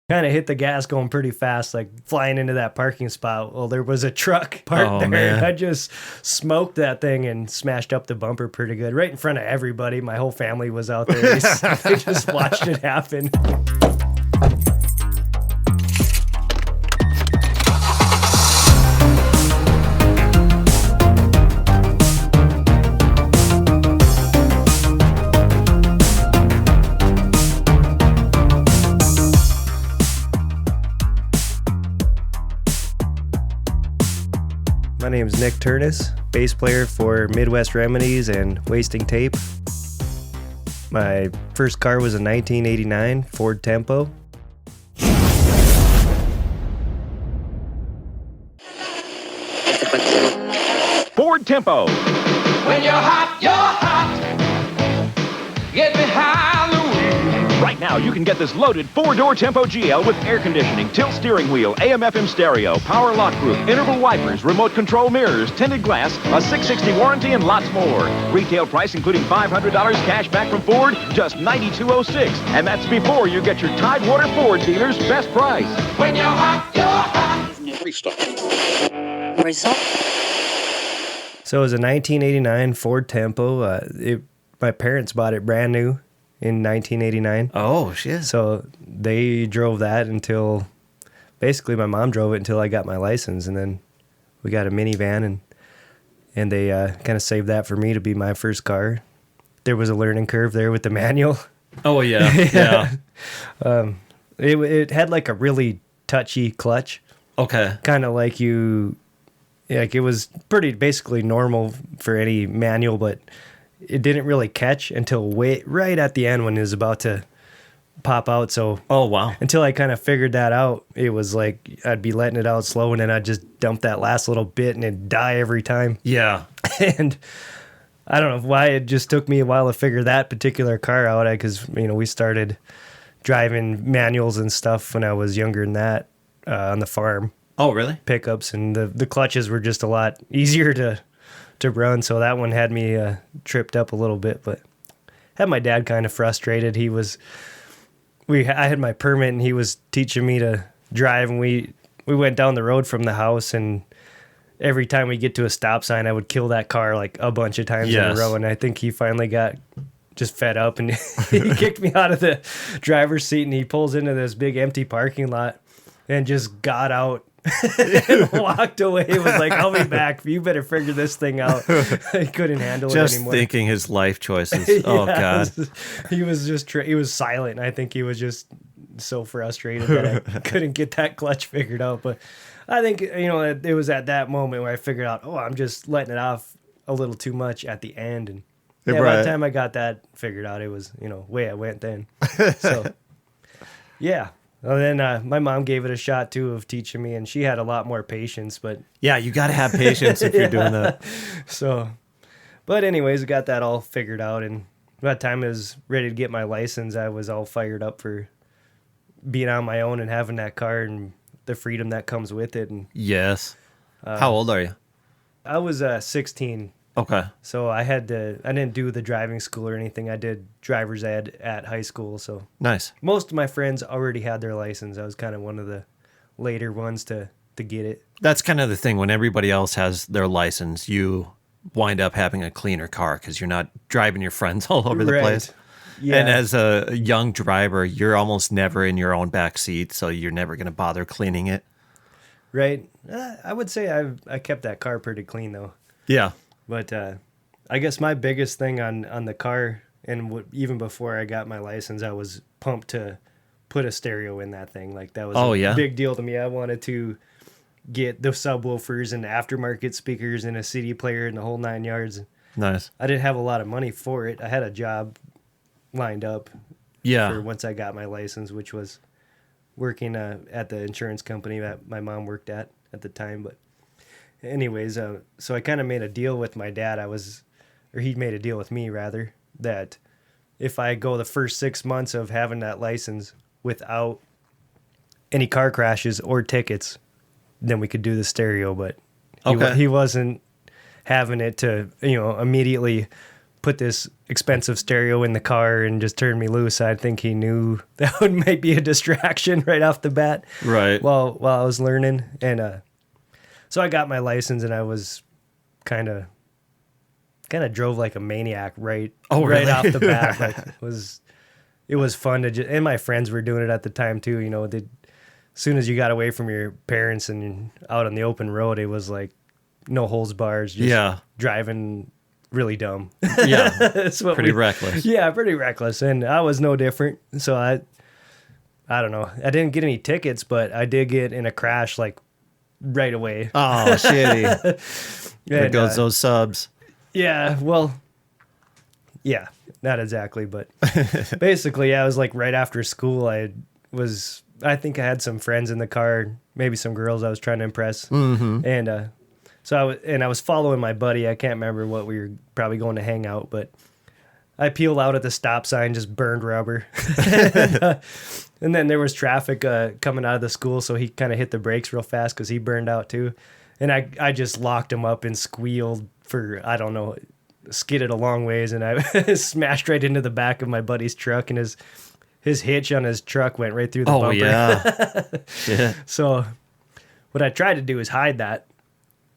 kind of hit the gas going pretty fast, like flying into that parking spot. Well, there was a truck parked there. Man. And I just smoked that thing and smashed up the bumper pretty good, right in front of everybody. My whole family was out there. They just watched it happen. My name is Nick Ternes, bass player for Midwest Remedies and Wasting Tape. My first car was a 1989 Ford Tempo. Ford Tempo. When you're hot, you're hot. Get me hallelujah. Right now, you can get this loaded 4-door Tempo GL with air conditioning, tilt steering wheel, AM/FM stereo, power lock group, interval wipers, remote control mirrors, tinted glass, a 660 warranty, and lots more. Retail price including $500 cash back from Ford, just $92.06. And that's before you get your Tidewater Ford dealer's best price. When you're hot, you're hot. Result. So it was a 1989 Ford Tempo. My parents bought it brand new in 1989. Oh, shit. So they drove that until, basically my mom drove it until I got my license, and then we got a minivan, and they kind of saved that for me to be my first car. There was a learning curve there with the manual. Oh, yeah. Yeah. It had like a really touchy clutch, Okay. kind of like it was pretty basically normal for any manual, but it didn't really catch until right at the end when it was about to pop out. So Oh, wow. until I kind of figured that out, it was like I'd be letting it out slow, and then I'd just dump that last little bit and it'd die every time. Yeah. And I don't know why it just took me a while to figure that particular car out, because we started driving manuals and stuff when I was younger than that on the farm, Oh, really? pickups, and the clutches were just a lot easier to run, so that one had me tripped up a little bit, but had my dad kind of frustrated. I had my permit, and he was teaching me to drive, and we went down the road from the house, and every time we get to a stop sign, I would kill that car like a bunch of times in a Yes. row, and I think he finally got just fed up, and he kicked me out of the driver's seat, and he pulls into this big empty parking lot and just got out and walked away. He was like, "I'll be back. You better figure this thing out." I couldn't handle it Just anymore. thinking his life choices. Oh, God. He was just he was silent. I think he was just so frustrated that I couldn't get that clutch figured out. But I think it was at that moment where I figured out, I'm just letting it off a little too much at the end, and by Right. the time I got that figured out, it was way I went then. So yeah. Well, then my mom gave it a shot too of teaching me, and she had a lot more patience. But Yeah, you got to have patience if you're doing that. so, but anyways, I got that all figured out, and by the time I was ready to get my license, I was all fired up for being on my own and having that car and the freedom that comes with it. And Yes. How old are you? I was 16, Okay. so I didn't do the driving school or anything. I did driver's ed at high school, so Nice. most of my friends already had their license. I was kind of one of the later ones to get it. That's kind of the thing. When everybody else has their license, you wind up having a cleaner car because you're not driving your friends all over the Right. place. Yeah. And as a young driver, you're almost never in your own back seat, so you're never going to bother cleaning it. Right. I would say I kept that car pretty clean though. Yeah. But I guess my biggest thing on the car, and even before I got my license, I was pumped to put a stereo in that thing. Like that was a big deal to me. I wanted to get the subwoofers and aftermarket speakers and a CD player and the whole 9 yards. Nice. I didn't have a lot of money for it. I had a job lined up for Yeah. once I got my license, which was working at the insurance company that my mom worked at the time. But anyways, so I kind of made a deal with my dad. He made a deal with me rather, that if I go the first 6 months of having that license without any car crashes or tickets, then we could do the stereo. But Okay. he wasn't having it to immediately put this expensive stereo in the car and just turned me loose. I think he knew that might be a distraction right off the bat. Right. While I was learning. And so I got my license and I was kind of drove like a maniac right really? off the bat. Like, it was fun to just, and my friends were doing it at the time too. You know, as soon as you got away from your parents and out on the open road, it was like no holds bars, just driving really dumb. Yeah. That's what pretty reckless. Yeah, pretty reckless. And I was no different. So I don't know. I didn't get any tickets, but I did get in a crash like right away. Oh, shitty. There goes those subs. Yeah, well, yeah, not exactly, but basically, I was like right after school. I think I had some friends in the car, maybe some girls I was trying to impress, and so I was following my buddy. I can't remember what we were probably going to hang out, but I peeled out at the stop sign, just burned rubber, and then there was traffic coming out of the school, so he kind of hit the brakes real fast because he burned out too, and I just locked him up and squealed for, I don't know, skidded a long ways, and I smashed right into the back of my buddy's truck, and his hitch on his truck went right through the bumper. Oh, yeah. Yeah. So what I tried to do is hide that.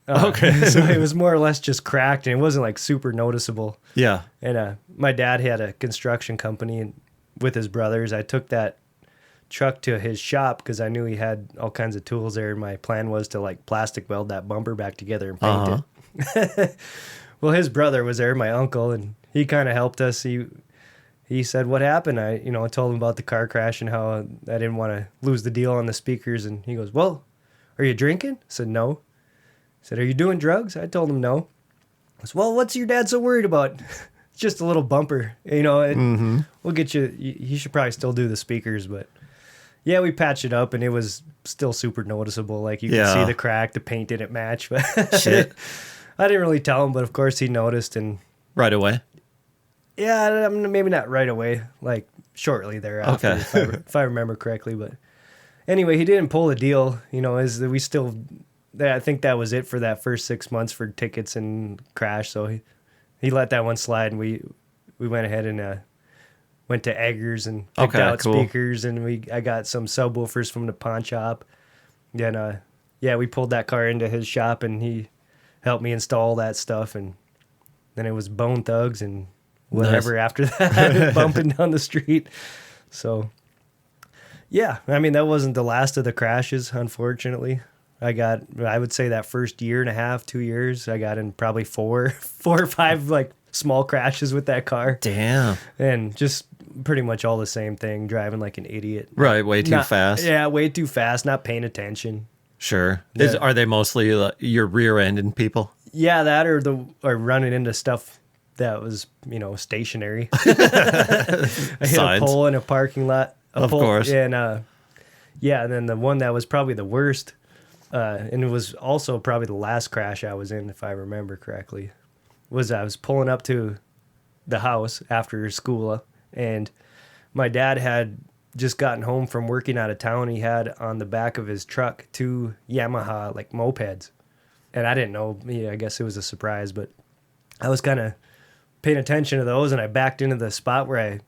Okay. So it was more or less just cracked, and it wasn't like super noticeable. Yeah. And my dad had a construction company, and with his brothers, I took that truck to his shop because I knew he had all kinds of tools there, and my plan was to like plastic weld that bumper back together and paint it. Well, his brother was there, my uncle, and he kind of helped us. He said, "What happened?" I told him about the car crash and how I didn't want to lose the deal on the speakers. And he goes, "Well, are you drinking?" I said, "No." He said, "Are you doing drugs?" I told him no. I said, "Well, what's your dad so worried about? It's just a little bumper, We'll get you. He should probably still do the speakers, but." Yeah, we patched it up, and it was still super noticeable. Like, you could see the crack, the paint didn't match. But shit. I didn't really tell him, but of course he noticed. And right away? Yeah, maybe not right away, like shortly thereafter, if I remember correctly. But anyway, he didn't pull the deal. I think that was it for that first 6 months for tickets and crash. So he let that one slide, and we went ahead and went to Eggers and picked out speakers, and I got some subwoofers from the pawn shop. Then we pulled that car into his shop, and he helped me install that stuff, and then it was Bone Thugs and whatever after that, bumping down the street. So yeah, that wasn't the last of the crashes, unfortunately. I would say that first year and a half, 2 years, I got in probably four or five like small crashes with that car. Damn. And just pretty much all the same thing, driving like an idiot. Right, way too fast. Yeah, way too fast, not paying attention. Sure. Are they mostly your rear-ended people? Yeah, that or running into stuff that was, stationary. I hit a pole in a parking lot. Of course. And and then the one that was probably the worst, and it was also probably the last crash I was in, if I remember correctly, was I was pulling up to the house after school, and my dad had just gotten home from working out of town. He had on the back of his truck 2 Yamaha like mopeds, and I didn't know. I guess it was a surprise, but I was kind of paying attention to those, and I backed into the spot where I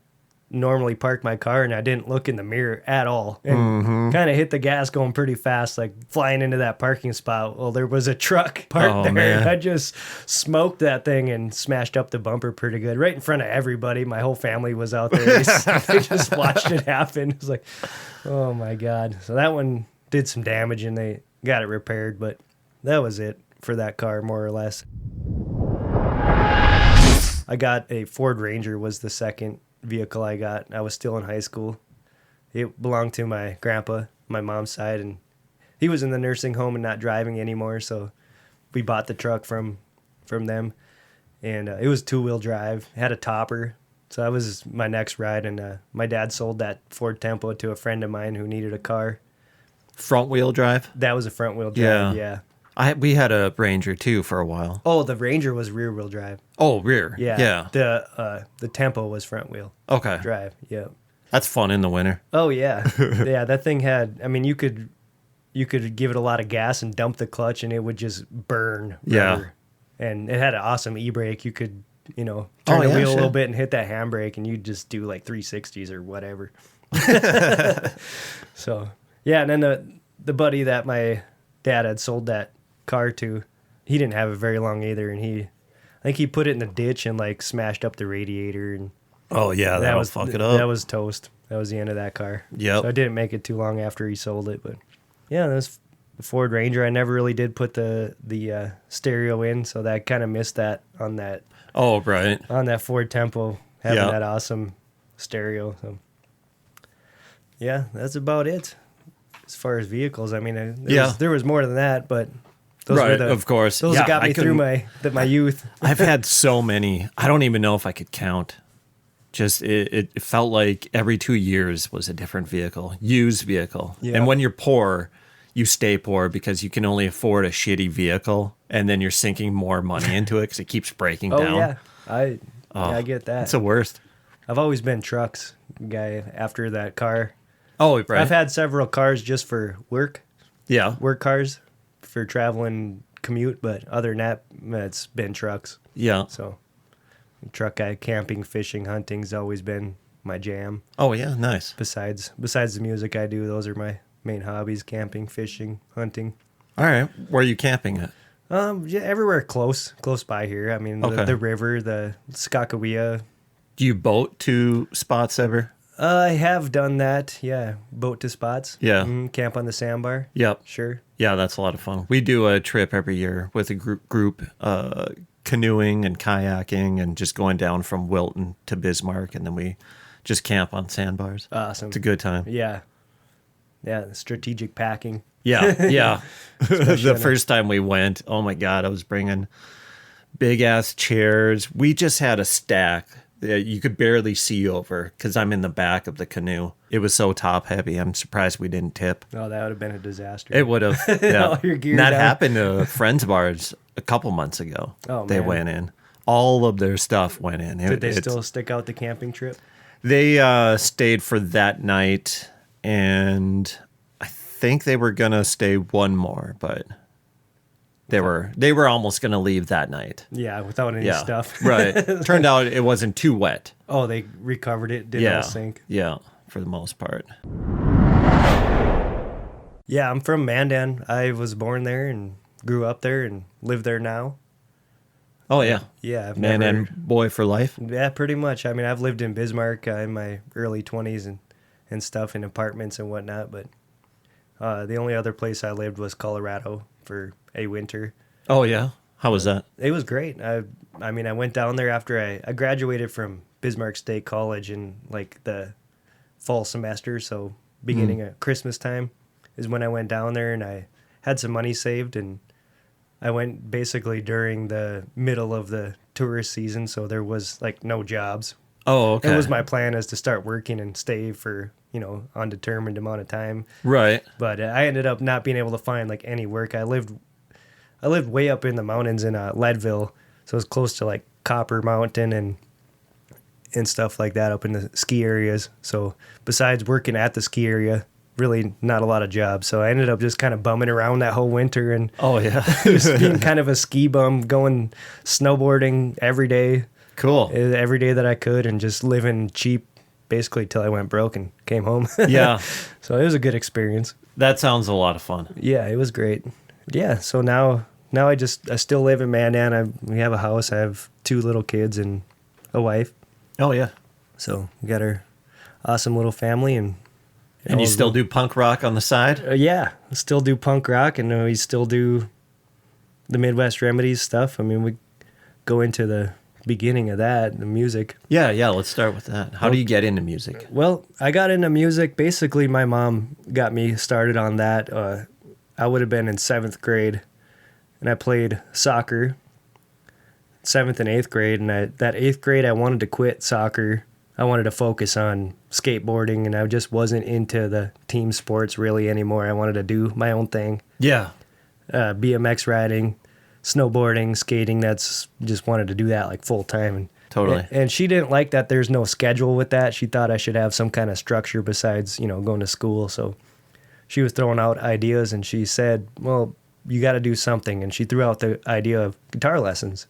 normally park my car, and I didn't look in the mirror at all, and kind of hit the gas going pretty fast, like flying into that parking spot. Well, there was a truck parked there, man. And I just smoked that thing and smashed up the bumper pretty good, right in front of everybody. My whole family was out there. They just watched it happen. It was like, oh my God. So that one did some damage, and they got it repaired, but that was it for that car, more or less. I got a Ford Ranger, was the second vehicle I got. I was still in high school. It belonged to my grandpa, my mom's side, and he was in the nursing home and not driving anymore, so we bought the truck from them, and it was 2-wheel drive. It had a topper, so that was my next ride, and my dad sold that Ford Tempo to a friend of mine who needed a car. Front wheel drive? That was a front wheel drive, yeah. We had a Ranger too for a while. Oh, the Ranger was rear wheel drive. Oh, rear. Yeah. The Tempo was front wheel drive. Yeah. That's fun in the winter. Oh yeah. Yeah, that thing had, you could give it a lot of gas and dump the clutch, and it would just burn rubber. Yeah. And it had an awesome e-brake. You could turn the wheel a shit. little bit and hit that handbrake, and you just do like 360s or whatever. So, yeah, and then the buddy that my dad had sold that car to, he didn't have it very long either, and I think he put it in the ditch and like smashed up the radiator, and Oh yeah, that that'll was fuck it up. That was toast. That was the end of that car. Yep. So I didn't make it too long after he sold it, but yeah, that was the Ford Ranger. I never really did put the stereo in, so that kind of missed that on that Right. Ford Tempo, having Yeah. that awesome stereo. So yeah, that's about it as far as vehicles. I mean, there was more than that, but those were Right, of course. those Yeah, that got I me through couldn't- my youth. I've had so many. I don't even know if I could count. Just it felt like every 2 years was a different vehicle, used vehicle. Yeah. And when you're poor, you stay poor because you can only afford a shitty vehicle, and then you're sinking more money into it because it keeps breaking Oh down. yeah, I get that. It's the worst. I've always been trucks guy after that car. Oh, right. I've had several cars just for work cars for traveling commute, but other than that, it's been trucks. Yeah. So truck guy, camping, fishing, hunting's always been my jam. Oh, yeah. Nice. Besides the music I do, those are my main hobbies: camping, fishing, hunting. All right. Where are you camping at? Yeah, everywhere close by here. I mean, Okay. the river, the Skakawea. Do you boat to spots ever? I have done that. Yeah, boat to spots. Yeah. Camp on the sandbar. Yep. Sure. Yeah, that's a lot of fun. We do a trip every year with a group canoeing and kayaking and just going down from Wilton to Bismarck, and then we just camp on sandbars. Awesome. It's a good time. Yeah. Yeah, strategic packing. Yeah, yeah. The on a- first time we went, oh my God, I was bringing big ass chairs. We just had a stack that you could barely see over because I'm in the back of the canoe. It was so top heavy. I'm surprised we didn't tip. Oh, that would have been a disaster. It would have. Yeah. All your gear That down. happened to friends of ours a couple months ago. Oh, they man. went in. All of their stuff went in. Did they It's- still stick out the camping trip? They stayed for that night, and I think they were gonna stay one more, but they were almost gonna leave that night. Yeah, without any Yeah, stuff. right. Turned out it wasn't too wet. Oh, they recovered it, didn't all sink. Yeah, for the most part. Yeah, I'm from Mandan. I was born there and grew up there and live there now. Oh yeah, Yeah, I've man never, and boy for life. Yeah, pretty much. I mean, I've lived in Bismarck in my early 20s and stuff in apartments and whatnot, but the only other place I lived was Colorado for a winter. Oh yeah, how was that? It was great. I mean, I went down there after I graduated from Bismarck State College in like the fall semester, so beginning of Christmas time is when I went down there, and I had some money saved, and I went basically during the middle of the tourist season, so there was like no jobs. Oh okay. It was my plan is to start working and stay for, undetermined amount of time. right. But I ended up not being able to find like any work. I lived way up in the mountains in Leadville, so it was close to like Copper Mountain and stuff like that up in the ski areas. So besides working at the ski area, really not a lot of jobs. So I ended up just kind of bumming around that whole winter and Oh yeah. just being kind of a ski bum, going snowboarding every day that I could, and just living cheap basically till I went broke and came home. Yeah, So it was a good experience. that sounds a lot of fun. Yeah, it was great. Yeah, so now I still live in Mandan. We have a house. I have 2 little kids and a wife. Oh yeah. So we got our awesome little family, and And you still do punk rock on the side? yeah, I still do punk rock, and we still do the Midwest Remedies stuff. I mean, we go into the beginning of that, the music. Yeah, let's start with that. How do you get into music? Well, I got into music. Basically, my mom got me started on that. I would have been in 7th grade, and I played soccer, 7th and 8th grade. And that 8th grade, I wanted to quit soccer. I wanted to focus on skateboarding, and I just wasn't into the team sports really anymore. I wanted to do my own thing. Yeah. BMX riding, snowboarding, skating. That's just wanted to do that like full time. And Totally. And she didn't like that there's no schedule with that. She thought I should have some kind of structure besides, going to school. So she was throwing out ideas, and she said, well, you got to do something. And she threw out the idea of guitar lessons.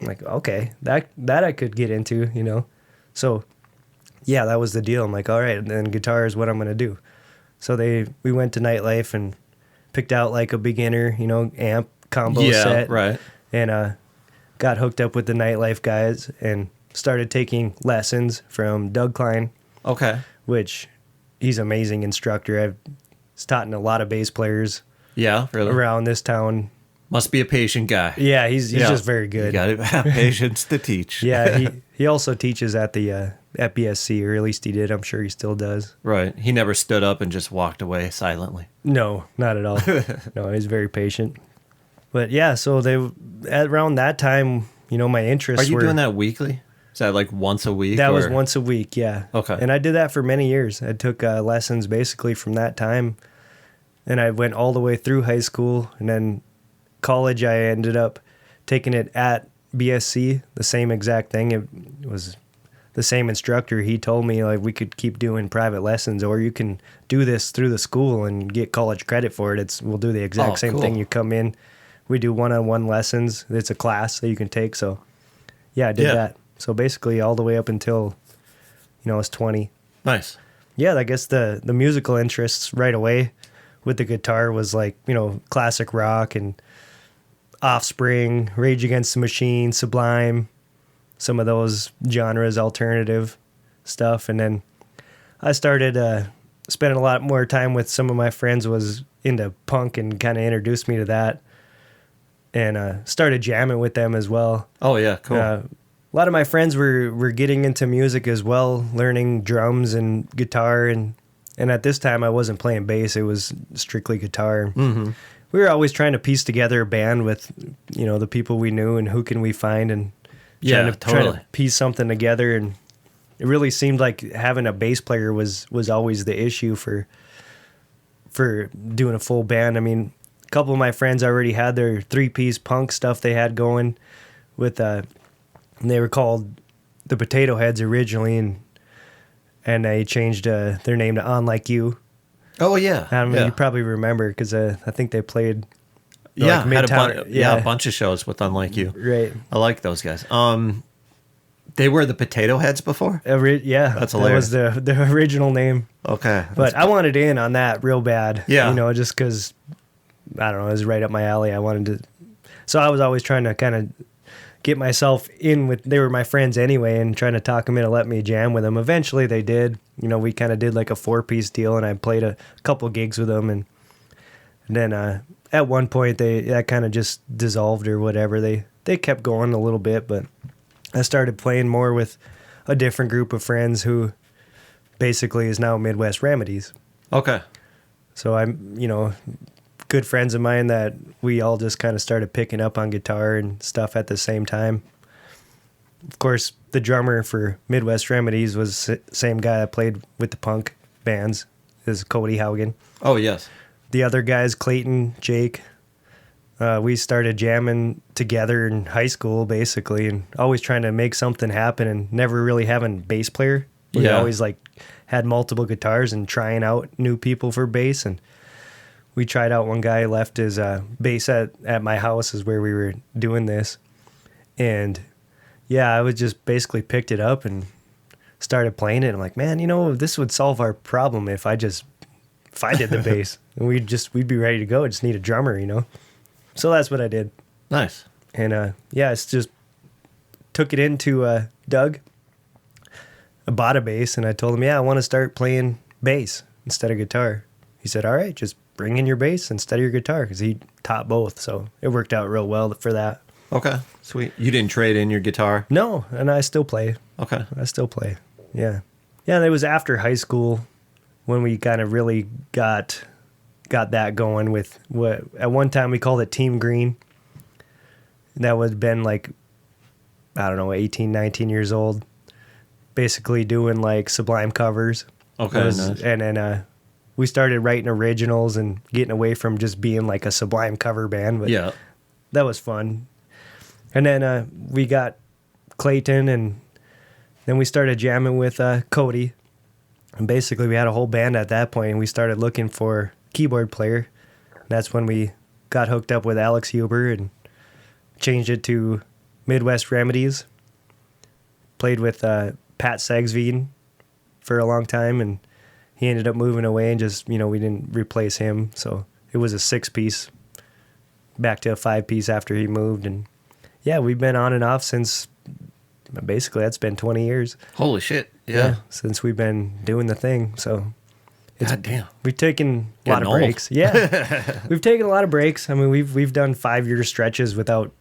I'm like, okay, that I could get into, you know. So yeah, that was the deal. I'm like, all right, then guitar is what I'm gonna do. So we went to Nightlife and picked out like a beginner, you know, amp combo set. Right. And got hooked up with the Nightlife guys and started taking lessons from Doug Klein, Okay. which he's an amazing instructor. I've taught a lot of bass players Yeah, really. around this town. Must be a patient guy. Yeah, he's just very good. You got to have patience to teach. Yeah, he also teaches at the at BSC, or at least he did. I'm sure he still does. Right. He never stood up and just walked away silently. No, not at all. No, he's very patient. But yeah, so around that time, you know, my interests Are you were doing that weekly? Is that like once a week? that was once a week, yeah. Okay. And I did that for many years. I took lessons basically from that time, and I went all the way through high school, and then college. I ended up taking it at BSC, the same exact thing. It was the same instructor. He told me like we could keep doing private lessons, or you can do this through the school and get college credit for it. We'll do the exact same cool. thing. You come in, we do one-on-one lessons. It's a class that you can take. So yeah, I did that. So basically all the way up until, you know, I was 20. Nice. Yeah, I guess the musical interests right away with the guitar was like, you know, classic rock and Offspring, Rage Against the Machine, Sublime, some of those genres, alternative stuff. And then I started spending a lot more time with some of my friends was into punk and kind of introduced me to that. And started jamming with them as well. Oh, yeah. Cool. A lot of my friends were getting into music as well, learning drums and guitar. And at this time, I wasn't playing bass. It was strictly guitar. Mm-hmm. We were always trying to piece together a band with, you know, the people we knew and who can we find, and trying to piece something together. And it really seemed like having a bass player was always the issue for doing a full band. I mean, a couple of my friends already had their 3-piece punk stuff they had going with, and they were called the Potato Heads originally, and they changed their name to On Like You. Oh, yeah. I mean, yeah. you probably remember because I think they played. Yeah, like had Midtown, a bunch of shows with Unlike You. Right. I like those guys. They were the Potato Heads before? Yeah, That's hilarious. That was the original name. Okay. But I wanted in on that real bad. Yeah. You know, just because, I don't know, it was right up my alley. I wanted to. So I was always trying to kind of get myself in with, they were my friends anyway, and trying to talk them into let me jam with them. Eventually they did. You know, we kind of did like a 4-piece deal, and I played a couple gigs with them. And then at one point that kind of just dissolved or whatever. They kept going a little bit, but I started playing more with a different group of friends who basically is now Midwest Remedies. Okay. So I'm, you know, good friends of mine that we all just kind of started picking up on guitar and stuff at the same time. Of course, the drummer for Midwest Remedies was the same guy that played with the punk bands, is Cody Haugen. Oh, yes. The other guys, Clayton, Jake, we started jamming together in high school, basically, and always trying to make something happen and never really having a bass player. We always like had multiple guitars and trying out new people for bass. And we tried out, one guy left his bass at my house is where we were doing this. And yeah, I was just basically picked it up and started playing it. I'm like, man, you know, this would solve our problem if I did the bass, and we'd be ready to go. I just need a drummer, you know? So that's what I did. Nice. And yeah, it's just took it into Doug. I bought a bass, and I told him, yeah, I want to start playing bass instead of guitar. He said, all right, just bring in your bass instead of your guitar, because he taught both. So it worked out real well for that. Okay. Sweet. You didn't trade in your guitar? No, and I still play. Okay. I still play. Yeah. Yeah, and it was after high school when we kind of really got that going with what at one time we called it Team Green. That would have been like, I don't know, 18, 19 years old. Basically doing like Sublime covers. Okay, nice. And then we started writing originals and getting away from just being like a Sublime cover band. But Yeah. that was fun. And then we got Clayton, and then we started jamming with Cody. And basically we had a whole band at that point, and we started looking for a keyboard player. And that's when we got hooked up with Alex Huber and changed it to Midwest Remedies. Played with Pat Sagsveen for a long time, and he ended up moving away, and just, we didn't replace him. So it was a 6-piece, back to a 5-piece after he moved. And yeah, we've been on and off since, basically, that's been 20 years. Holy shit. Yeah. Since we've been doing the thing. So God damn. we've taken a lot Getting of old. breaks. Yeah. We've taken a lot of breaks. I mean, we've done 5-year stretches without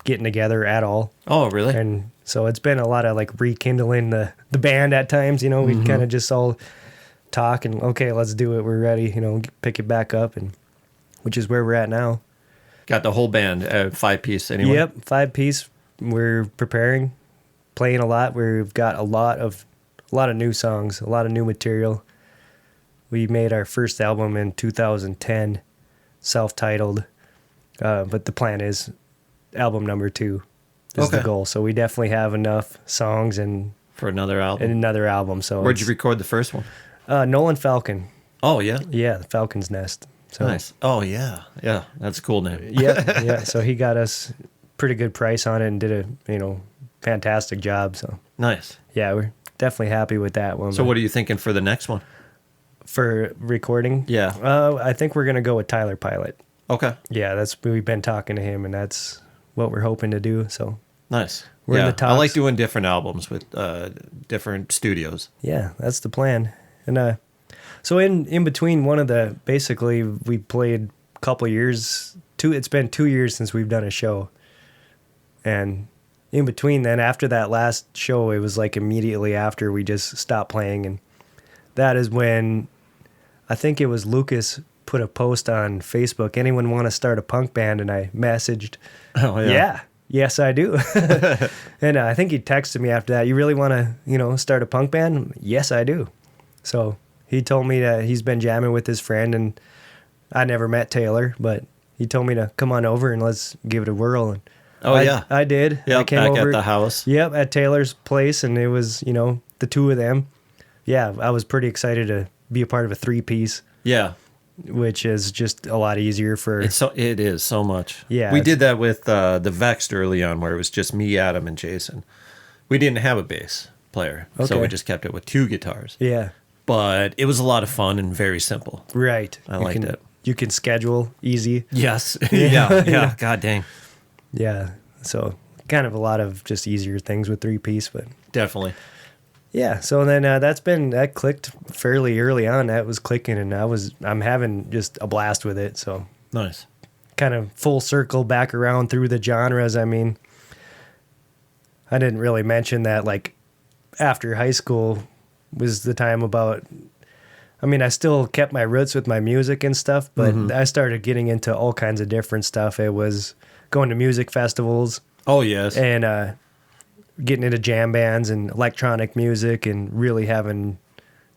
getting together at all. Oh, really? And so it's been a lot of like rekindling the band at times. We kind of just all talk and, okay, let's do it. We're ready, pick it back up, and which is where we're at now. Got the whole band, 5-piece anyway. Yep, 5-piece. We're preparing, playing a lot. We've got a lot of new songs, a lot of new material. We made our first album in 2010, self-titled, but the plan is album number 2 is the goal. So we definitely have enough songs and For another album. another album. So Where'd you record the first one? Nolan Falcon. Oh, yeah? Yeah, the Falcon's Nest. So, Nice. Oh, yeah. Yeah, that's a cool name. yeah. So he got us pretty good price on it and did a fantastic job. So Nice. yeah, we're definitely happy with that one. So what are you thinking for the next one? For recording? Yeah. I think we're gonna go with Tyler Pilot. Okay. Yeah, we've been talking to him, and that's what we're hoping to do. So Nice. We're in the I like talks. doing different albums with different studios. yeah, that's the plan. And so in between basically we played a couple years. It's been 2 years since we've done a show, and in between then, after that last show, it was like immediately after we just stopped playing, and that is when I think it was Lucas put a post on Facebook. Anyone want to start a punk band? And I messaged, Oh, yeah. Yes, I do. And I think he texted me after that. You really want to, start a punk band? Yes, I do. So he told me that he's been jamming with his friend, and I never met Taylor, but he told me to come on over and let's give it a whirl. And Oh, yeah. I did. Yeah, I came back over, at the house. Yep, at Taylor's place, and it was, the two of them. Yeah, I was pretty excited to be a part of a 3-piece, Yeah. which is just a lot easier for. It is so much. Yeah, We it's- did that with the Vexed early on, where it was just me, Adam, and Jason. We didn't have a bass player, so Okay. we just kept it with 2 guitars. Yeah, But it was a lot of fun and very simple. right. I You liked can- it. You can schedule easy. Yes. yeah. God dang. Yeah, so kind of a lot of just easier things with 3-piece, but Definitely. yeah. So then that clicked fairly early on. That was clicking, and I'm having just a blast with it. So Nice. kind of full circle back around through the genres. I mean, I didn't really mention that, like, after high school was the time I still kept my roots with my music and stuff, but I started getting into all kinds of different stuff. It was going to music festivals Oh, yes. and getting into jam bands and electronic music, and really having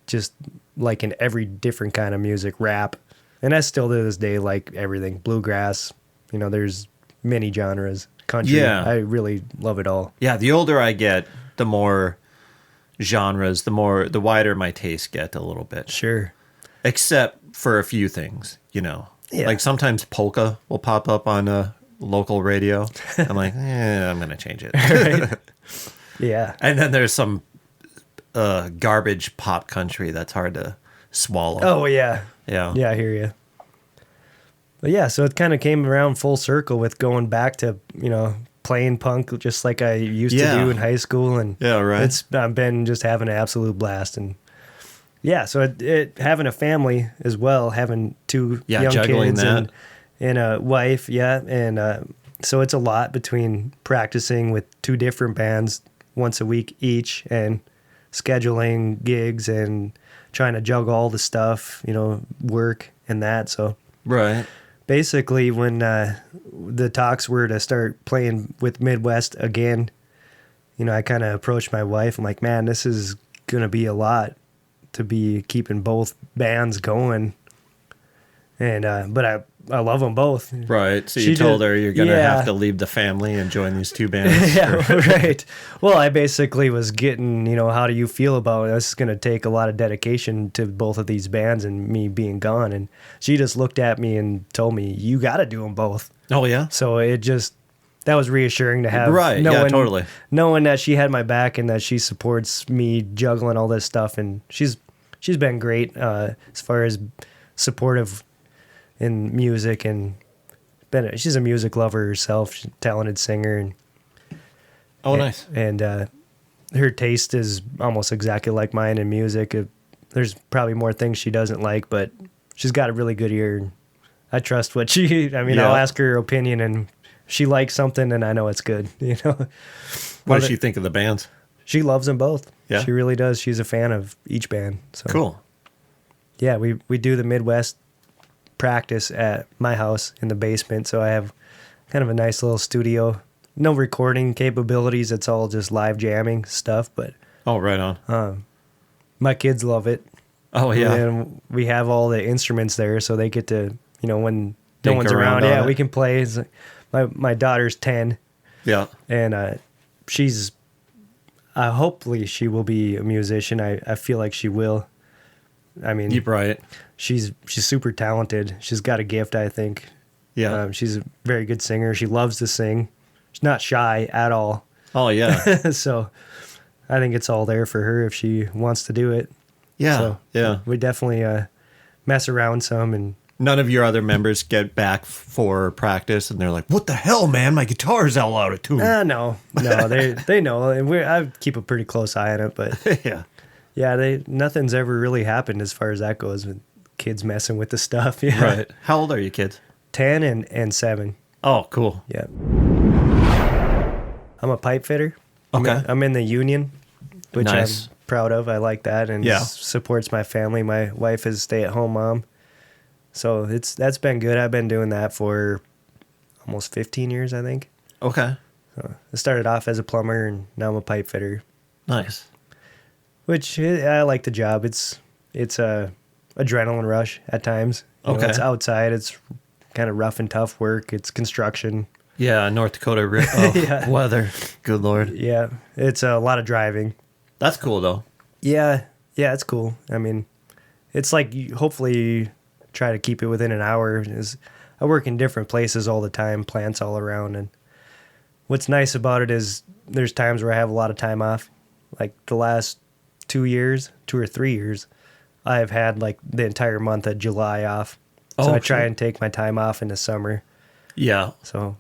just like in every different kind of music, rap. And I still to this day like everything, bluegrass, there's many genres, country. Yeah. I really love it all. Yeah, the older I get, the more genres, the wider my tastes get a little bit. Sure. Except for a few things, Yeah. Like sometimes polka will pop up on a local radio. I'm like, I'm going to change it. Yeah. And then there's some garbage pop country that's hard to swallow. Oh, yeah. Yeah. Yeah, I hear you. But yeah, so it kind of came around full circle with going back to, playing punk just like I used to Yeah. do in high school. And Yeah, right. I've been just having an absolute blast. And yeah, so it having a family as well, having 2 Yeah, young juggling kids that. and a wife. Yeah. And so it's a lot between practicing with 2 different bands once a week each, and scheduling gigs and trying to juggle all the stuff, work and that. So Right. basically, when the talks were to start playing with Midwest again, I kind of approached my wife. I'm like, man, this is going to be a lot to be keeping both bands going. And but I love them both. Right. So She you told did- her you're going to yeah. have to leave the family and join these 2 bands. Yeah, right. Well, I basically was getting, how do you feel about it? This is going to take a lot of dedication to both of these bands and me being gone. And she just looked at me and told me, you got to do them both. Oh, yeah? So it just that was reassuring to have. Right, yeah, totally. Knowing that she had my back and that she supports me juggling all this stuff, and she's been great as far as supportive in music, and she's a music lover herself. She's a talented singer, and Nice. And her taste is almost exactly like mine in music. There's probably more things she doesn't like, but she's got a really good ear. And I trust what I'll ask her opinion, and she likes something, and I know it's good. What does she think of the bands? She loves them both. Yeah, she really does. She's a fan of each band. So cool. Yeah, we do the Midwest practice at my house in the basement, so I have kind of a nice little studio. No recording capabilities. It's all just live jamming stuff. But right on. My kids love it. Oh yeah, and we have all the instruments there, so they get to when no Dink one's around around. Yeah, it. we can play. It's like my daughter's 10. Yeah, and she's. Hopefully she will be a musician. I feel like she will. I mean, you're right. She's super talented. She's got a gift, I think. Yeah, she's a very good singer. She loves to sing. She's not shy at all. Oh yeah. So I think it's all there for her if she wants to do it. Yeah, so yeah. We definitely mess around some. And none of your other members get back for practice, and they're like, "What the hell, man? My guitar's all out of tune." No, they know, and I keep a pretty close eye on it. But yeah, nothing's ever really happened as far as that goes with kids messing with the stuff. Yeah. Right. How old are you kids? 10 and 7. Oh, cool. Yeah. I'm a pipe fitter. Okay. I'm in the union, which Nice. I'm proud of. I like that, and supports my family. My wife is a stay-at-home mom, so that's been good. I've been doing that for almost 15 years, I think. Okay. So I started off as a plumber, and now I'm a pipe fitter. Nice. Which I like the job. It's a adrenaline rush at times. Okay. It's outside. It's kind of rough and tough work. It's construction. Yeah, North Dakota weather. Good Lord. Yeah, it's a lot of driving. That's cool though. Yeah, it's cool. I mean, it's like hopefully you try to keep it within an hour. I work in different places all the time, plants all around, and what's nice about it is there's times where I have a lot of time off. Like the last 2 or 3 years, I have had like the entire month of July off. So I try and take my time off in the summer. Yeah. So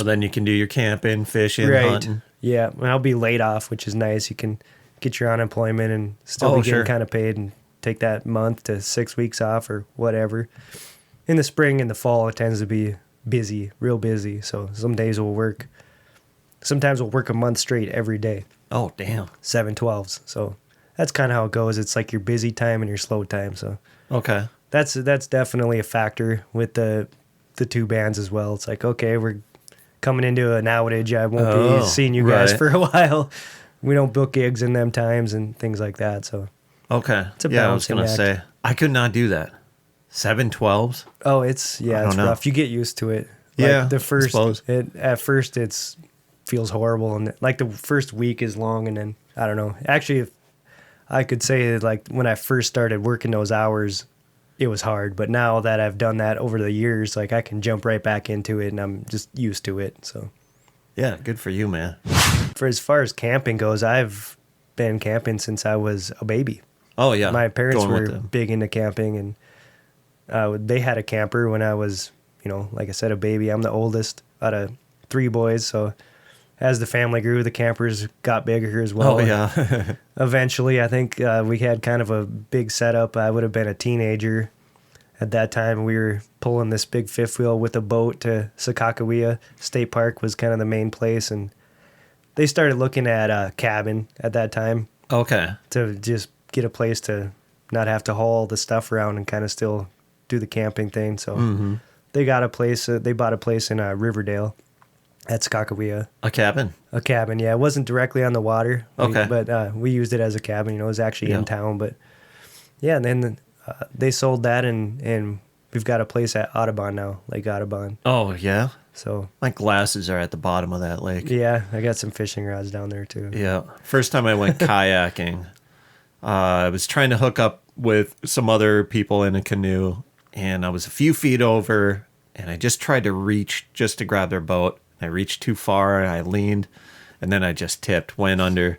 then you can do your camping, fishing, right. hunting. Yeah, and I'll be laid off, which is nice. You can get your unemployment and still be getting kind of paid, and take that month to 6 weeks off or whatever. In the spring and the fall, it tends to be busy, real busy. So some days sometimes we'll work a month straight every day. Oh, damn. 7/12s. So that's kind of how it goes. It's like your busy time and your slow time. So okay. That's definitely a factor with the two bands as well. It's like, okay, we're coming into an outage. I won't be seeing you guys for a while. We don't book gigs in them times and things like that. So okay. It's a I was balancing gonna act. say I could not do that. 7/12s. Oh, it's rough. You get used to it. Yeah, the I first suppose. at first it's feels horrible, and like the first week is long, and then I don't know. Actually, if I could say like when I first started working those hours, it was hard. But now that I've done that over the years, like I can jump right back into it, and I'm just used to it. So Yeah, good for you, man. for as far as camping goes, I've been camping since I was a baby. Oh yeah, My parents Going with were them. big into camping, and they had a camper when I was, like I said, a baby. I'm the oldest out of 3 boys, so as the family grew, the campers got bigger as well. Oh yeah. Eventually, I think we had kind of a big setup. I would have been a teenager at that time. We were pulling this big fifth wheel with a boat to Sakakawea State Park was kind of the main place, and they started looking at a cabin at that time Okay. to just get a place to not have to haul the stuff around and kind of still do the camping thing. So they got a place. They bought a place in Riverdale at Sakakawea. A cabin. A cabin, yeah. It wasn't directly on the water. Okay. But we used it as a cabin. It was actually Yeah. in town. But yeah, and then they sold that, and we've got a place at Audubon now, Lake Audubon. Oh yeah. So My glasses are at the bottom of that lake. yeah, I got some fishing rods down there too. Yeah. First time I went kayaking, I was trying to hook up with some other people in a canoe, and I was a few feet over, and I just tried to reach just to grab their boat. I reached too far, and I leaned, and then I just tipped, went under,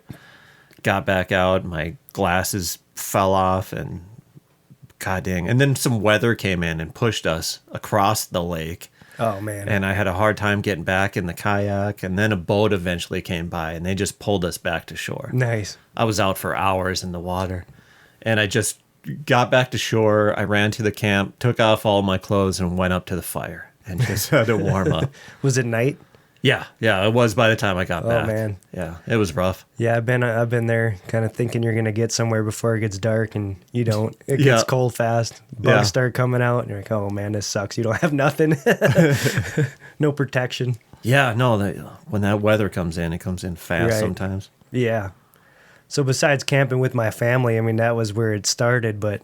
got back out. My glasses fell off, and god dang. And then some weather came in and pushed us across the lake. Oh, man. And I had a hard time getting back in the kayak. And then a boat eventually came by, and they just pulled us back to shore. Nice. I was out for hours in the water. And I just got back to shore. I ran to the camp, took off all my clothes, and went up to the fire and just had to warm up. Was it night? Yeah, it was by the time I got back. Oh, man. Yeah, it was rough. Yeah, I've been there kind of thinking you're going to get somewhere before it gets dark, and you don't. It gets Yeah. cold fast. Bugs Yeah. start coming out, and you're like, oh, man, this sucks. You don't have nothing. No protection. Yeah, no, when that weather comes in, it comes in fast Right. sometimes. Yeah. So besides camping with my family, I mean, that was where it started. But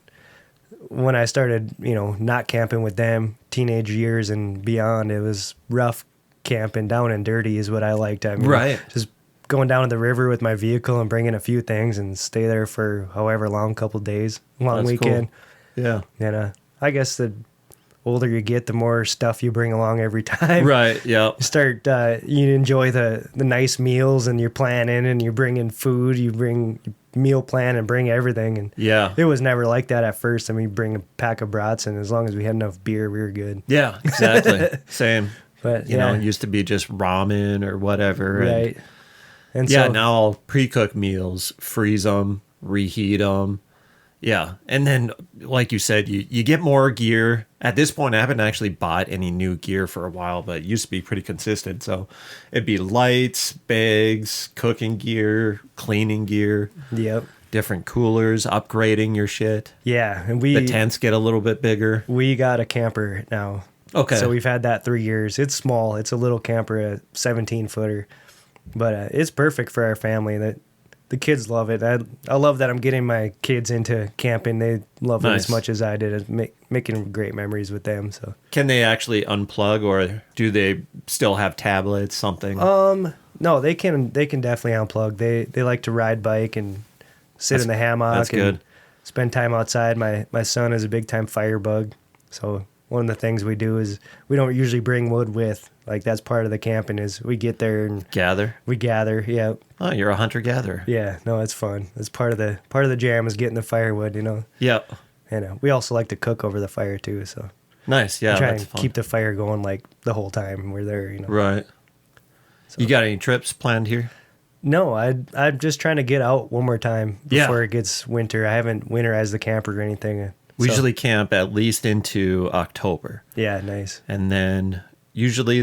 when I started, not camping with them, teenage years and beyond, it was rough camping. Down and dirty is what I liked. I mean, Right. just going down to the river with my vehicle and bringing a few things and stay there for however long, couple days, long That's cool. weekend. Yeah. And I guess the older you get, the more stuff you bring along every time. Right, yeah. You start, you enjoy the nice meals, and you're planning, and you're bringing food, you bring meal plan and bring everything. And Yeah. it was never like that at first. I mean, bring a pack of brats, and as long as we had enough beer, we were good. Yeah, exactly. Same. But You know, it used to be just ramen or whatever. and- right. And yeah, so, now I'll pre-cook meals, freeze them, reheat them. Yeah. And then, like you said, you get more gear. At this point, I haven't actually bought any new gear for a while, but it used to be pretty consistent. So it'd be lights, bags, cooking gear, cleaning gear, yep. different coolers, upgrading your shit. Yeah. And The tents get a little bit bigger. we got a camper now. Okay. So we've had that 3 years. It's small. It's a little camper, a 17-footer. But it's perfect for our family. That the kids love it. I love that I'm getting my kids into camping. They love it Nice. as much as I did. It's making great memories with them. So Can they actually unplug, or do they still have tablets, something? no, they can definitely unplug. They like to ride bike and sit in the hammock. That's and good. Spend time outside. My son is a big time firebug, so one of the things we do is we don't usually bring wood with. Like, that's part of the camping is we get there and Gather? we gather. Yeah. Oh, you're a hunter-gatherer. Yeah, no, it's fun. It's part of the jam is getting the firewood, Yep. And we also like to cook over the fire too, so Nice. Yeah, we try that's and fun. keep the fire going like the whole time we're there. Right. You got any trips planned here? No, I'm just trying to get out one more time Yeah. before it gets winter. I haven't winterized the camper or anything. We so- usually camp at least into October. yeah, nice. And then usually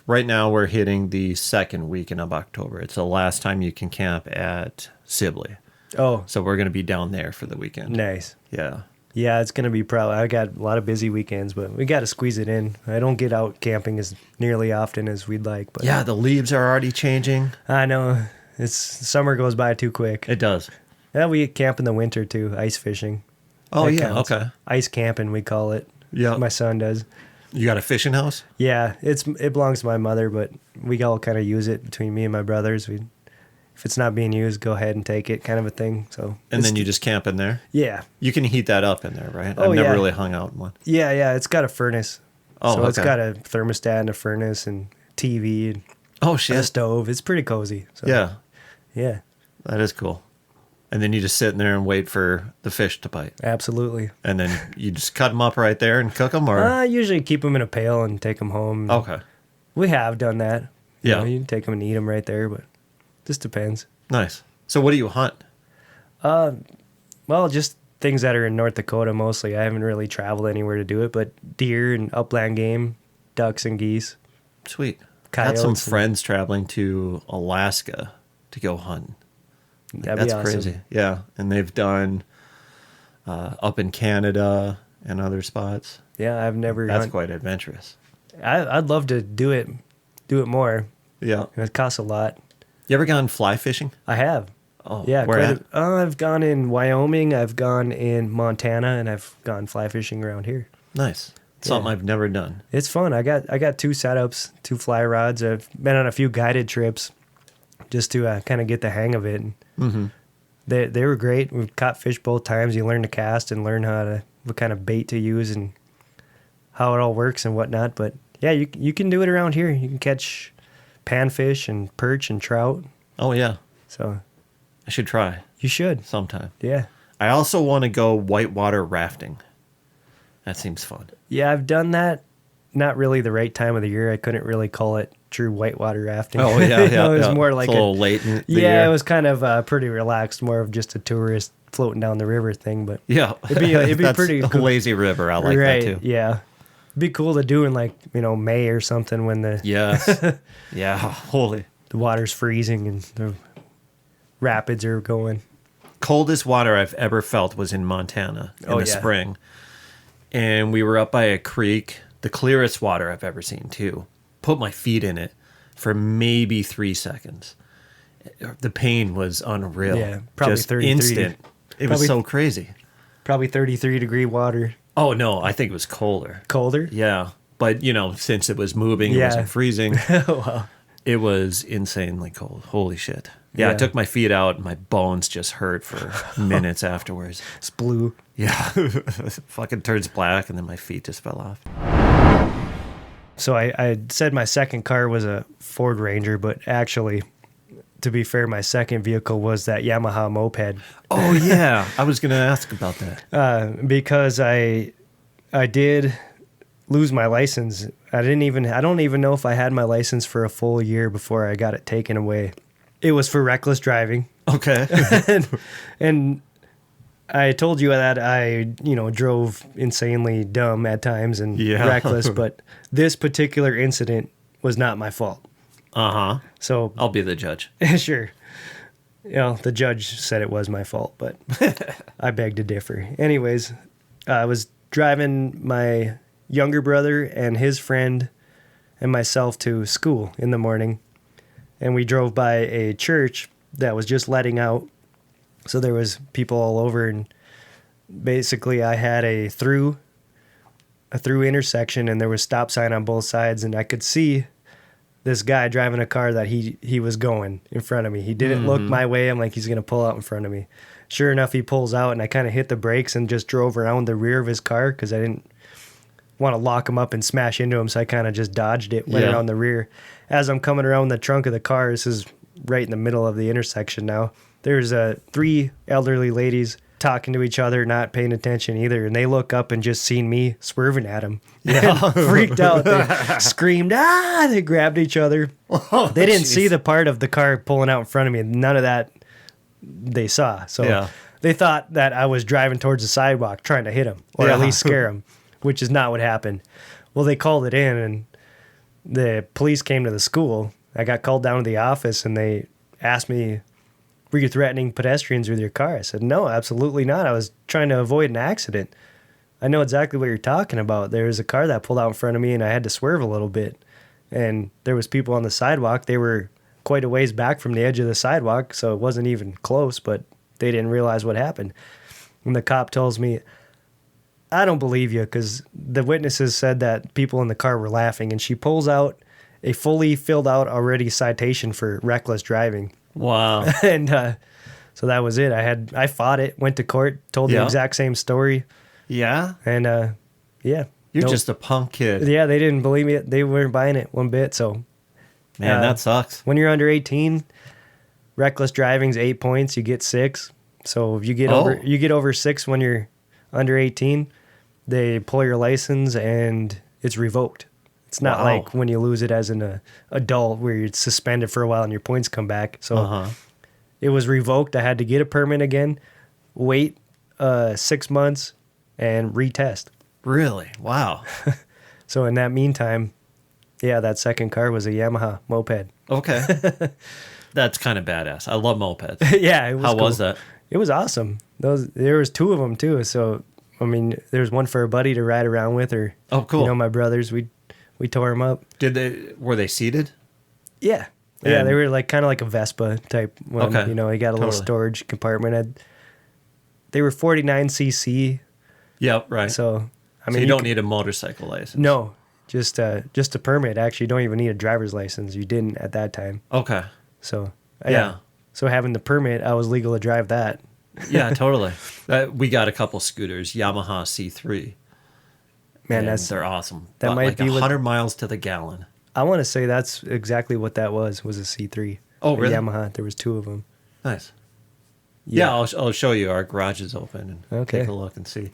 right now we're hitting the second weekend of October. It's the last time you can camp at Sibley. Oh, So we're going to be down there for the weekend. nice. Yeah. Yeah, it's gonna be probably. I got a lot of busy weekends, but we got to squeeze it in. I don't get out camping as nearly often as we'd like, but Yeah, the leaves are already changing. I know summer goes by too quick. It does. Yeah, we camp in the winter too, ice fishing. Oh, That yeah. counts. Okay. Ice camping, we call it. Yeah. My son does. You got a fishing house? Yeah, it belongs to my mother, but we all kind of use it between me and my brothers. If it's not being used, go ahead and take it, kind of a thing. So And it's- then you just camp in there? yeah, You can heat that up in there, right? Oh, I've never yeah. really hung out in one. yeah. It's got a furnace. Oh, so it's okay. got a thermostat and a furnace and TV and Oh, a shit. stove. It's pretty cozy. So, Yeah, yeah, that is cool. And then you just sit in there and wait for the fish to bite. absolutely. And then you just cut them up right there and cook them, or? I usually keep them in a pail and take them home. Okay. We have done that. You Yeah. know, you can take them and eat them right there, but just depends. Nice. So what do you hunt? Well, just things that are in North Dakota mostly. I haven't really traveled anywhere to do it, but deer and upland game, ducks and geese. Sweet. I had some Coyotes and- friends traveling to Alaska to go hunt. That'd That's be awesome. crazy. Yeah. And they've done up in Canada and other spots. Yeah, I've never. That's quite adventurous. I'd love to do it more. Yeah. It costs a lot. You ever gone fly fishing? I have. Oh, Yeah, where at? I've gone in Wyoming. I've gone in Montana, and I've gone fly fishing around here. Nice. Something Yeah. I've never done. It's fun. I got 2 setups, 2 fly rods. I've been on a few guided trips just to kind of get the hang of it. Mm-hmm. They were great. We've caught fish both times. You learn to cast and learn what kind of bait to use and how it all works and whatnot. But yeah, you can do it around here. You can catch panfish and perch and trout. Oh, yeah. So I should try you should. sometime. Yeah. I also want to go whitewater rafting. That seems fun. Yeah, I've done that. Not really the right time of the year. I couldn't really call it true whitewater rafting. Oh, yeah, yeah. It was yeah. more like it's a little late in the yeah, year. it was kind of pretty relaxed, more of just a tourist floating down the river thing. But Yeah. it'd be That's pretty a cool. lazy river. I like right, that too. yeah. It'd be cool to do in like, May or something when the Yes. Yeah. Holy. the water's freezing and the rapids are going. Coldest water I've ever felt was in Montana in the yeah. spring. And we were up by a creek, the clearest water I've ever seen too. Put my feet in it for maybe 3 seconds. The pain was unreal. Yeah, probably just 33. instant. It was Probably- so crazy. Probably 33-degree water. Oh no, I think it was colder. Colder? Yeah. But since it was moving, it Yeah. wasn't freezing. Oh, wow. It was insanely cold. Holy shit. Yeah, I Yeah. took my feet out and my bones just hurt for minutes afterwards. It's blue. Yeah. Fucking turns black and then my feet just fell off. So I said my second car was a Ford Ranger, but actually, to be fair, my second vehicle was that Yamaha moped. Oh yeah. I was gonna ask about that. Because I did lose my license. I don't even know if I had my license for a full year before I got it taken away. It was for reckless driving. Okay. And I told you that I, drove insanely dumb at times and Yeah. reckless, but this particular incident was not my fault. Uh-huh. So, I'll be the judge. sure. The judge said it was my fault, but I beg to differ. Anyways, I was driving my younger brother and his friend and myself to school in the morning, and we drove by a church that was just letting out. So there was people all over, and basically I had a through intersection, and there was stop sign on both sides, and I could see this guy driving a car that he was going in front of me. He didn't look my way. I'm like, he's going to pull out in front of me. Sure enough, he pulls out, and I kind of hit the brakes and just drove around the rear of his car because I didn't want to lock him up and smash into him, so I kind of just dodged it, went Yeah. around the rear. As I'm coming around the trunk of the car, this is right in the middle of the intersection now, there's 3 elderly ladies talking to each other, not paying attention either, and they look up and just seen me swerving at them. Yeah. Freaked out. They screamed, ah! They grabbed each other. They didn't see the part of the car pulling out in front of me. None of that they saw. So Yeah. they thought that I was driving towards the sidewalk trying to hit them or at Yeah. least scare them, which is not what happened. Well, they called it in, and the police came to the school. I got called down to the office, and they asked me, were you threatening pedestrians with your car? I said, no, absolutely not. I was trying to avoid an accident. I know exactly what you're talking about. There was a car that pulled out in front of me, and I had to swerve a little bit. And there was people on the sidewalk. They were quite a ways back from the edge of the sidewalk, so it wasn't even close, but they didn't realize what happened. And the cop tells me, I don't believe you, because the witnesses said that people in the car were laughing, and she pulls out a fully filled out already citation for reckless driving. Wow. And so that was it. I fought it, went to court, told the Yeah. exact same story, Yeah? and yeah. You're Nope. just a punk kid. Yeah, they didn't believe me. They weren't buying it one bit. So Man, that sucks. when you're under 18, reckless driving's 8 points. You get 6. So if you get Oh. over 6 when you're under 18, they pull your license and it's revoked. It's not Wow. like when you lose it as an adult where you're suspended for a while and your points come back. So Uh-huh. it was revoked. I had to get a permit again, wait 6 months, and retest. Really? Wow. So in that meantime, yeah, that second car was a Yamaha moped. Okay. That's kind of badass. I love mopeds. Yeah, it was How cool. was that? It was awesome. There was 2 of them too. So I mean, there was one for a buddy to ride around with, or Oh, cool. my brothers. We tore them up. Were they seated? Yeah, yeah, And- they were like kind of like a Vespa type one. Okay. You got a little Totally. storage compartment. They were 49cc. Yep, right. So I So mean, you don't need a motorcycle license. no, just a permit. Actually, you don't even need a driver's license. You didn't at that time. Okay. So Yeah. So having the permit, I was legal to drive that. Yeah, totally. We got a couple scooters, Yamaha C3. Man, and that's they're awesome. that About might like be what- 100 miles to the gallon. I want to say that's exactly what that was a C3. Oh, A really? Yamaha. There was 2 of them. Nice. Yeah, I'll show you. Our garage is open and Okay. take a look and see.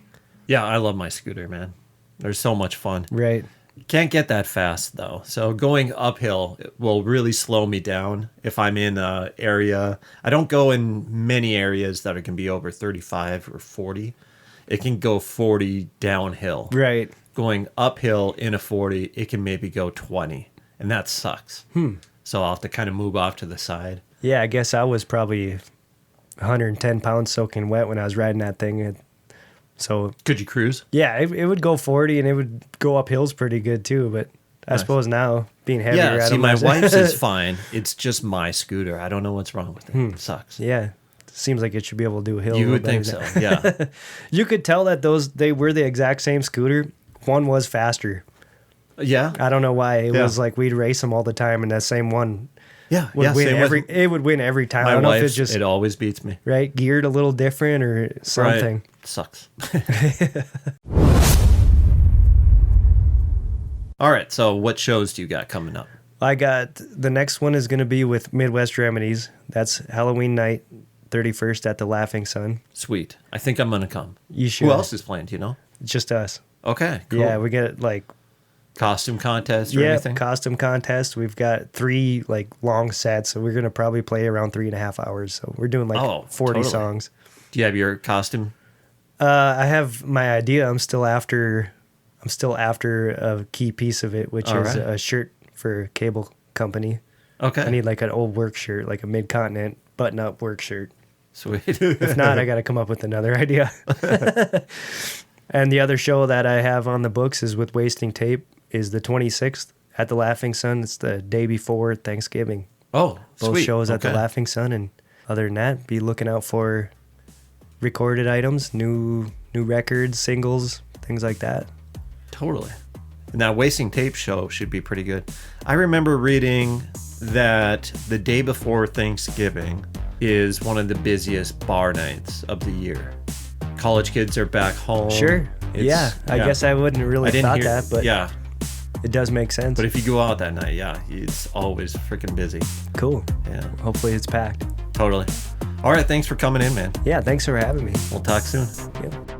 Yeah, I love my scooter, man. They're so much fun. Right. Can't get that fast though. So going uphill will really slow me down if I'm in a area. I don't go in many areas that it can be over 35 or 40. It can go 40 downhill. Right. Going uphill in a 40, it can maybe go 20. And that sucks. So I'll have to kind of move off to the side. Yeah, I guess I was probably 110 pounds soaking wet when I was riding that thing. So, Could you cruise? yeah, it would go 40 and it would go up hills pretty good too. But I Nice. suppose now, being heavier, Yeah, I see, don't my know. wife's is fine. It's just my scooter. I don't know what's wrong with it. It sucks. Yeah, seems like it should be able to do a hill. a You little would think better so, than- yeah. You could tell that they were the exact same scooter. One was faster. Yeah? I don't know why. It Yeah. was like we'd race them all the time, and that same one Yeah, would yeah. win Same every. with It would win every time. I my don't know if wife's, it's just it always beats me. right geared a little different or something. Right. Sucks. All right, so what shows do you got coming up? I got the next one is going to be with Midwest Remedies. That's Halloween night, 31st at the Laughing Sun. Sweet. I think I'm going to come. You should. Who else is playing, do you know? Just us. Okay, cool. Yeah, we get like Costume contest or anything? costume contest. We've got 3 like long sets, so we're gonna probably play around 3.5 hours. So we're doing like 40 totally. songs. Do you have your costume? I have my idea. I'm still after a key piece of it, which All is right. a shirt for a cable company. Okay. I need like an old work shirt, like a mid-continent button-up work shirt. Sweet. If not, I got to come up with another idea. And the other show that I have on the books is with Wasting Tape is the 26th at the Laughing Sun. It's the day before Thanksgiving. Oh, Both sweet. shows at the Okay. Laughing Sun. And other than that, be looking out for recorded items, new records, singles, things like that. Totally. And that Wasting Tape show should be pretty good. I remember reading that the day before Thanksgiving is one of the busiest bar nights of the year. College kids are back home. Sure. It's- I guess I wouldn't really thought that, but yeah. it does make sense. But if you go out that night, yeah, it's always freaking busy. Cool. Yeah, Hopefully it's packed. totally. All right, thanks for coming in, man. Yeah, thanks for having me. We'll talk soon. Yep.